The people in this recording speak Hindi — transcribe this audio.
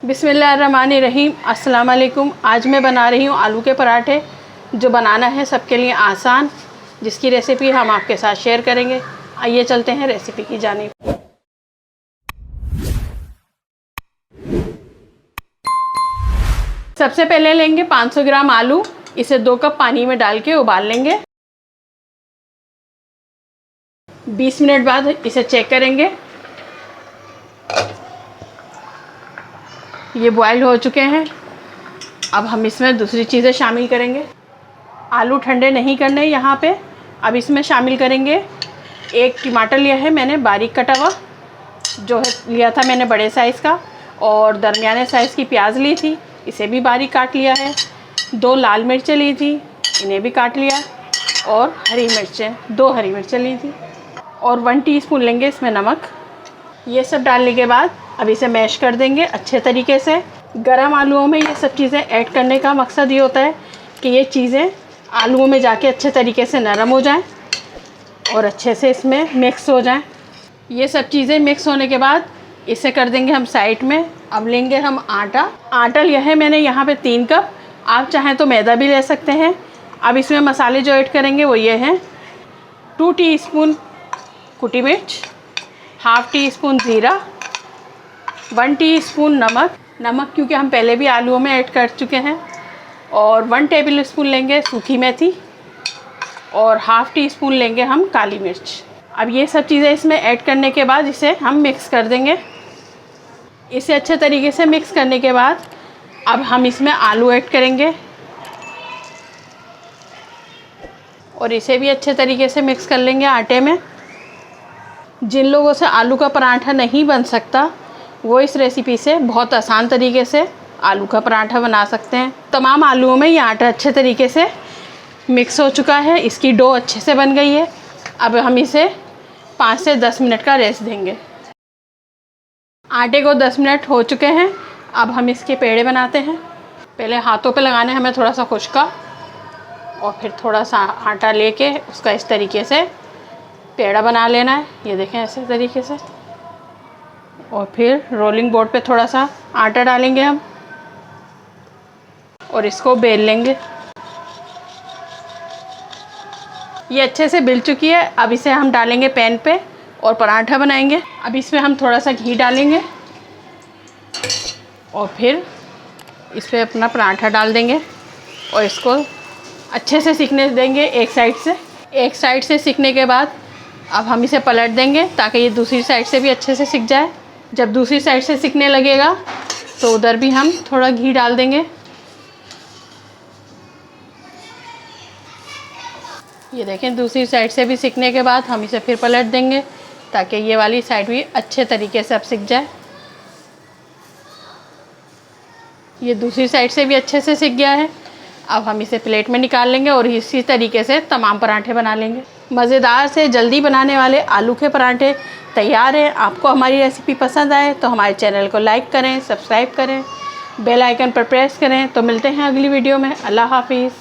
बिस्मिल्लाहिर्रहमानिर्रहीम। अस्सलाम वालेकुम। आज मैं बना रही हूँ आलू के पराठे, जो बनाना है सबके लिए आसान, जिसकी रेसिपी हम आपके साथ शेयर करेंगे। आइए चलते हैं रेसिपी की जानिब। सबसे पहले लेंगे 500 ग्राम आलू। इसे 2 कप पानी में डाल के उबाल लेंगे। 20 मिनट बाद इसे चेक करेंगे। ये बॉयल हो चुके हैं। अब हम इसमें दूसरी चीज़ें शामिल करेंगे। आलू ठंडे नहीं करने यहाँ पे। अब इसमें शामिल करेंगे 1 टमाटर लिया है मैंने बारीक कटा हुआ, जो है लिया था मैंने बड़े साइज़ का, और दरमियाने साइज़ की प्याज ली थी, इसे भी बारीक काट लिया है। 2 लाल मिर्चें ली थी, इन्हें भी काट लिया, और हरी मिर्चें 2 हरी मिर्चें ली थी, और 1 टीस्पून लेंगे इसमें नमक। ये सब डालने के बाद अब इसे मैश कर देंगे अच्छे तरीके से। गरम आलूओं में ये सब चीज़ें ऐड करने का मकसद ये होता है कि ये चीज़ें आलूओं में जाके अच्छे तरीके से नरम हो जाएं और अच्छे से इसमें मिक्स हो जाएं। ये सब चीज़ें मिक्स होने के बाद इसे कर देंगे हम साइड में। अब लेंगे हम आटा लिया है मैंने यहाँ पे 3 कप। आप चाहें तो मैदा भी ले सकते हैं। अब इसमें मसाले जो ऐड करेंगे वो ये हैं: 2 टीस्पून कुटी मिर्च, हाफ़ टीस्पून ज़ीरा, 1 टीस्पून नमक क्योंकि हम पहले भी आलूओं में ऐड कर चुके हैं, और 1 टेबल स्पून लेंगे सूखी मेथी, और हाफ़ टी स्पून लेंगे हम काली मिर्च। अब ये सब चीज़ें इसमें ऐड करने के बाद इसे हम मिक्स कर देंगे। इसे अच्छे तरीके से मिक्स करने के बाद अब हम इसमें आलू ऐड करेंगे, और इसे भी अच्छे तरीके से मिक्स कर लेंगे आटे में। जिन लोगों से आलू का पराठा नहीं बन सकता, वो इस रेसिपी से बहुत आसान तरीके से आलू का पराठा बना सकते हैं। तमाम आलूओं में ये आटा अच्छे तरीके से मिक्स हो चुका है, इसकी डो अच्छे से बन गई है। अब हम इसे 5 से 10 मिनट का रेस्ट देंगे। आटे को 10 मिनट हो चुके हैं। अब हम इसके पेड़े बनाते हैं। पहले हाथों पे लगाने हमें थोड़ा सा खुश्का, और फिर थोड़ा सा आटा लेके उसका इस तरीके से पेड़ा बना लेना है। ये देखें ऐसे तरीके से, और फिर रोलिंग बोर्ड पे थोड़ा सा आटा डालेंगे हम, और इसको बेल लेंगे। ये अच्छे से बिल चुकी है। अब इसे हम डालेंगे पैन पे और पराठा बनाएंगे। अब इसमें हम थोड़ा सा घी डालेंगे, और फिर इस पर अपना पराठा डाल देंगे, और इसको अच्छे से सिकने देंगे एक साइड से सिकने के बाद अब हम इसे पलट देंगे ताकि ये दूसरी साइड से भी अच्छे से सिक जाए। जब दूसरी साइड से सिकने लगेगा तो उधर भी हम थोड़ा घी डाल देंगे। ये देखें, दूसरी साइड से भी सिकने के बाद हम इसे फिर पलट देंगे ताकि ये वाली साइड भी अच्छे तरीके से अब सिक जाए। ये दूसरी साइड से भी अच्छे से सिक गया है। अब हम इसे प्लेट में निकाल लेंगे और इसी तरीके से तमाम पराठे बना लेंगे। मज़ेदार से जल्दी बनाने वाले आलू के पराठे तैयार हैं। आपको हमारी रेसिपी पसंद आए तो हमारे चैनल को लाइक करें, सब्सक्राइब करें, बेल आइकन पर प्रेस करें। तो मिलते हैं अगली वीडियो में। अल्लाह हाफिज़।